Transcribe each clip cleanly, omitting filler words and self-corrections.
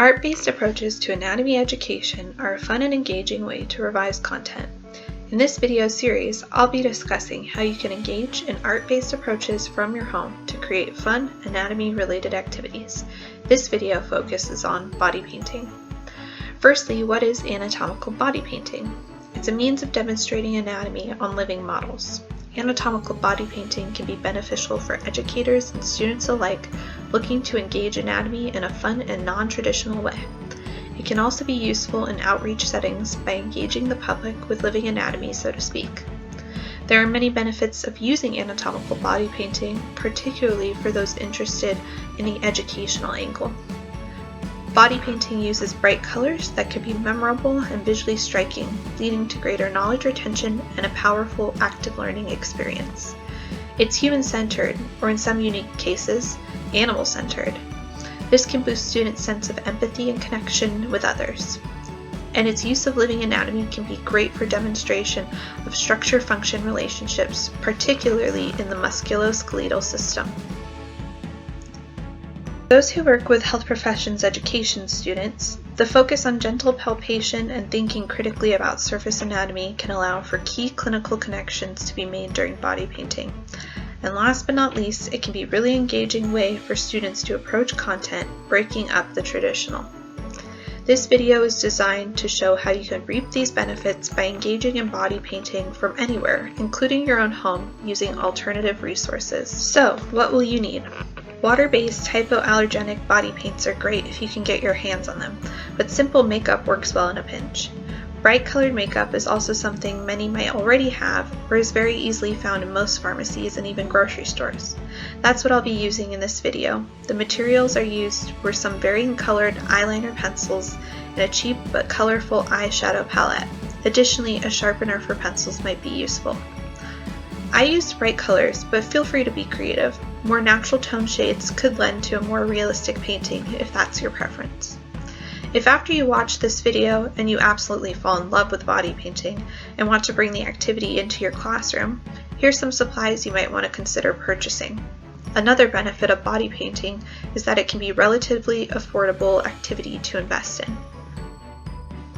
Art-based approaches to anatomy education are a fun and engaging way to revise content. In this video series, I'll be discussing how you can engage in art-based approaches from your home to create fun anatomy-related activities. This video focuses on body painting. Firstly, what is anatomical body painting? It's a means of demonstrating anatomy on living models. Anatomical body painting can be beneficial for educators and students alike looking to engage anatomy in a fun and non-traditional way. It can also be useful in outreach settings by engaging the public with living anatomy, so to speak. There are many benefits of using anatomical body painting, particularly for those interested in the educational angle. Body painting uses bright colors that can be memorable and visually striking, leading to greater knowledge retention and a powerful active learning experience. It's human-centered, or in some unique cases, animal-centered. This can boost students' sense of empathy and connection with others. And its use of living anatomy can be great for demonstration of structure-function relationships, particularly in the musculoskeletal system. Those who work with health professions education students, the focus on gentle palpation and thinking critically about surface anatomy can allow for key clinical connections to be made during body painting. And last but not least, it can be a really engaging way for students to approach content, breaking up the traditional. This video is designed to show how you can reap these benefits by engaging in body painting from anywhere, including your own home, using alternative resources. So, what will you need? Water-based hypoallergenic body paints are great if you can get your hands on them, but simple makeup works well in a pinch. Bright colored makeup is also something many might already have or is very easily found in most pharmacies and even grocery stores. That's what I'll be using in this video. The materials are used were some varying colored eyeliner pencils and a cheap but colorful eyeshadow palette. Additionally, a sharpener for pencils might be useful. I used bright colors, but feel free to be creative. More natural tone shades could lend to a more realistic painting if that's your preference. If after you watch this video and you absolutely fall in love with body painting and want to bring the activity into your classroom, here's some supplies you might want to consider purchasing. Another benefit of body painting is that it can be a relatively affordable activity to invest in.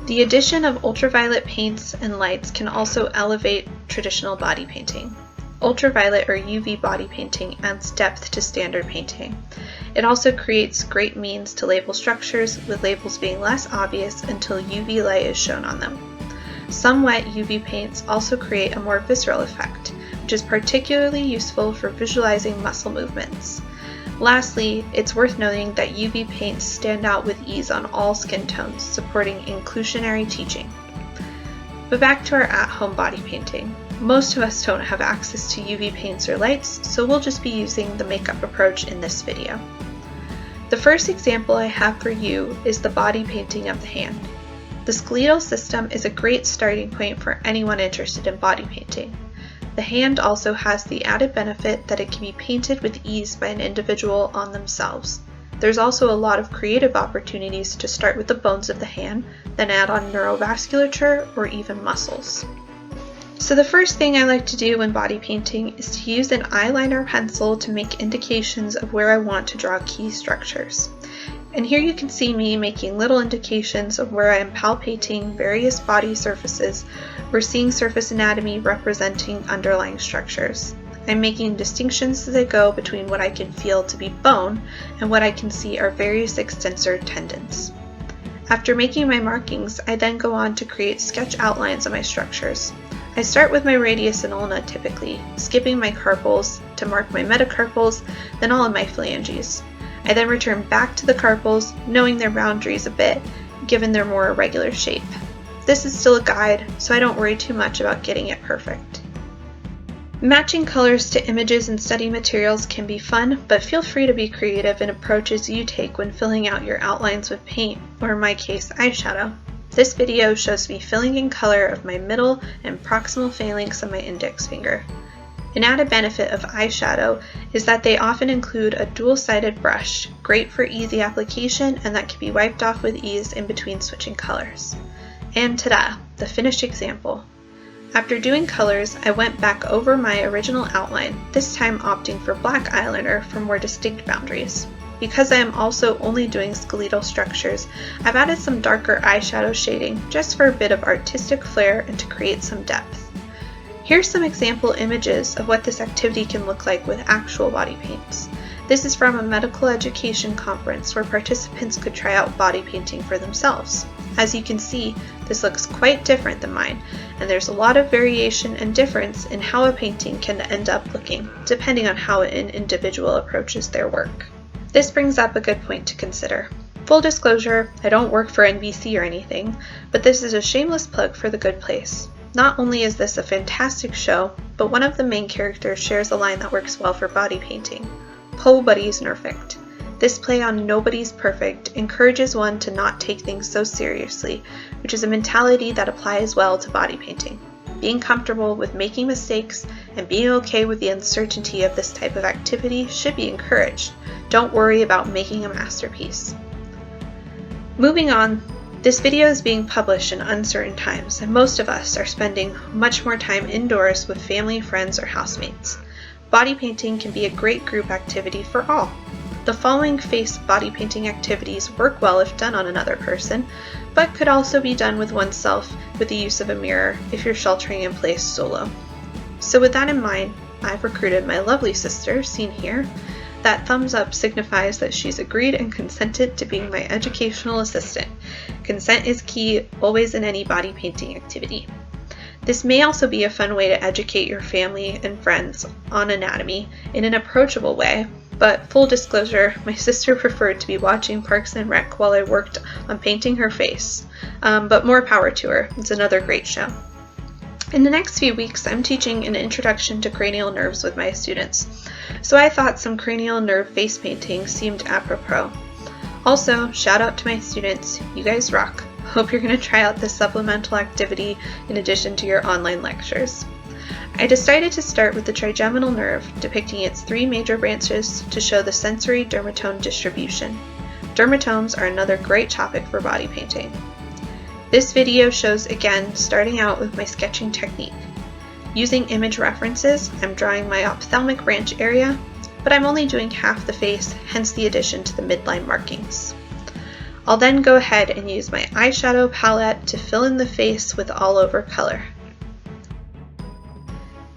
The addition of ultraviolet paints and lights can also elevate traditional body painting. Ultraviolet or UV body painting adds depth to standard painting. It also creates great means to label structures, with labels being less obvious until UV light is shown on them. Some wet UV paints also create a more visceral effect, which is particularly useful for visualizing muscle movements. Lastly, it's worth noting that UV paints stand out with ease on all skin tones, supporting inclusionary teaching. But back to our at-home body painting. Most of us don't have access to UV paints or lights, so we'll just be using the makeup approach in this video. The first example I have for you is the body painting of the hand. The skeletal system is a great starting point for anyone interested in body painting. The hand also has the added benefit that it can be painted with ease by an individual on themselves. There's also a lot of creative opportunities to start with the bones of the hand, then add on neurovasculature or even muscles. So the first thing I like to do when body painting is to use an eyeliner pencil to make indications of where I want to draw key structures. And here you can see me making little indications of where I am palpating various body surfaces or seeing surface anatomy representing underlying structures. I'm making distinctions as I go between what I can feel to be bone and what I can see are various extensor tendons. After making my markings, I then go on to create sketch outlines of my structures. I start with my radius and ulna typically, skipping my carpals to mark my metacarpals, then all of my phalanges. I then return back to the carpals, knowing their boundaries a bit, given their more irregular shape. This is still a guide, so I don't worry too much about getting it perfect. Matching colors to images and study materials can be fun, but feel free to be creative in approaches you take when filling out your outlines with paint, or in my case, eyeshadow. This video shows me filling in color of my middle and proximal phalanx of my index finger. An added benefit of eyeshadow is that they often include a dual-sided brush, great for easy application and that can be wiped off with ease in between switching colors. And ta-da, the finished example. After doing colors, I went back over my original outline, this time opting for black eyeliner for more distinct boundaries. Because I am also only doing skeletal structures, I've added some darker eyeshadow shading just for a bit of artistic flair and to create some depth. Here's some example images of what this activity can look like with actual body paints. This is from a medical education conference where participants could try out body painting for themselves. As you can see, this looks quite different than mine, and there's a lot of variation and difference in how a painting can end up looking, depending on how an individual approaches their work. This brings up a good point to consider. Full disclosure, I don't work for NBC or anything, but this is a shameless plug for The Good Place. Not only is this a fantastic show, but one of the main characters shares a line that works well for body painting. Nobody's perfect. This play on nobody's perfect encourages one to not take things so seriously, which is a mentality that applies well to body painting. Being comfortable with making mistakes and being okay with the uncertainty of this type of activity should be encouraged. Don't worry about making a masterpiece. Moving on, this video is being published in uncertain times, and most of us are spending much more time indoors with family, friends, or housemates. Body painting can be a great group activity for all. The following face body painting activities work well if done on another person, but could also be done with oneself with the use of a mirror if you're sheltering in place solo. So with that in mind, I've recruited my lovely sister, seen here. That thumbs up signifies that she's agreed and consented to being my educational assistant. Consent is key, always in any body painting activity. This may also be a fun way to educate your family and friends on anatomy in an approachable way, but full disclosure, my sister preferred to be watching Parks and Rec while I worked on painting her face. But more power to her, it's another great show. In the next few weeks, I'm teaching an introduction to cranial nerves with my students, so I thought some cranial nerve face painting seemed apropos. Also, shout out to my students, you guys rock. Hope you're going to try out this supplemental activity in addition to your online lectures. I decided to start with the trigeminal nerve, depicting its three major branches to show the sensory dermatome distribution. Dermatomes are another great topic for body painting. This video shows again starting out with my sketching technique. Using image references, I'm drawing my ophthalmic branch area, but I'm only doing half the face, hence the addition to the midline markings. I'll then go ahead and use my eyeshadow palette to fill in the face with all over color.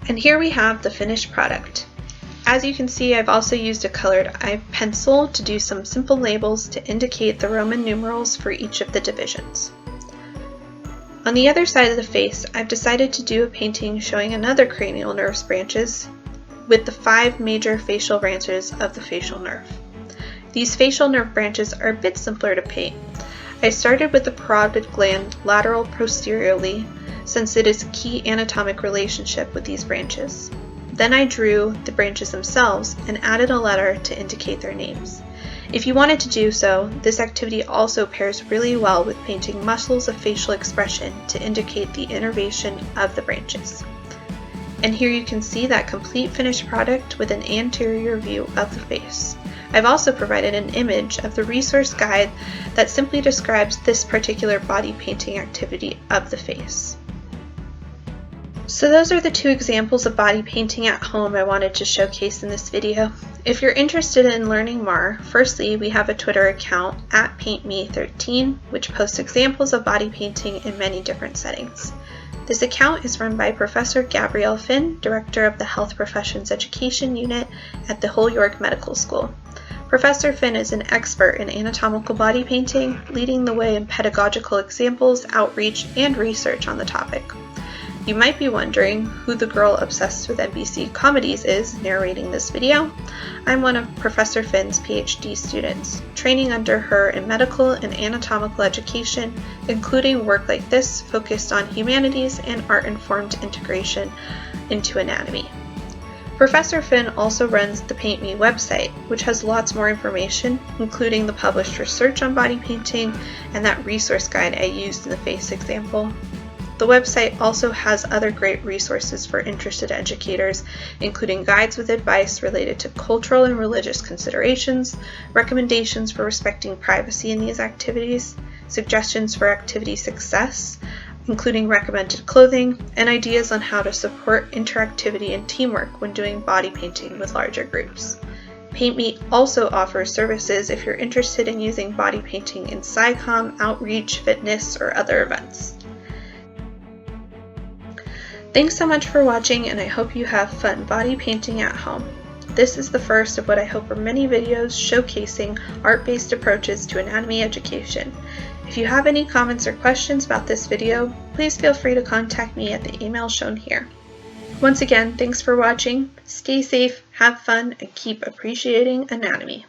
And here we have the finished product. As you can see, I've also used a colored eye pencil to do some simple labels to indicate the Roman numerals for each of the divisions. On the other side of the face, I've decided to do a painting showing another cranial nerve branches with the 5 major facial branches of the facial nerve. These facial nerve branches are a bit simpler to paint. I started with the parotid gland lateral posteriorly, since it is a key anatomic relationship with these branches. Then I drew the branches themselves and added a letter to indicate their names. If you wanted to do so, this activity also pairs really well with painting muscles of facial expression to indicate the innervation of the branches. And here you can see that complete finished product with an anterior view of the face. I've also provided an image of the resource guide that simply describes this particular body painting activity of the face. So those are the 2 examples of body painting at home I wanted to showcase in this video. If you're interested in learning more, firstly, we have a Twitter account at PaintMe13, which posts examples of body painting in many different settings. This account is run by Professor Gabrielle Finn, Director of the Health Professions Education Unit at the Hull York Medical School. Professor Finn is an expert in anatomical body painting, leading the way in pedagogical examples, outreach, and research on the topic. You might be wondering who the girl obsessed with NBC comedies is narrating this video. I'm one of Professor Finn's PhD students, training under her in medical and anatomical education, including work like this focused on humanities and art-informed integration into anatomy. Professor Finn also runs the Paint Me website, which has lots more information, including the published research on body painting and that resource guide I used in the face example. The website also has other great resources for interested educators, including guides with advice related to cultural and religious considerations, recommendations for respecting privacy in these activities, suggestions for activity success, including recommended clothing, and ideas on how to support interactivity and teamwork when doing body painting with larger groups. PaintMe also offers services if you're interested in using body painting in SciComm, outreach, fitness, or other events. Thanks so much for watching, and I hope you have fun body painting at home. This is the first of what I hope are many videos showcasing art-based approaches to anatomy education. If you have any comments or questions about this video, please feel free to contact me at the email shown here. Once again, thanks for watching. Stay safe, have fun, and keep appreciating anatomy.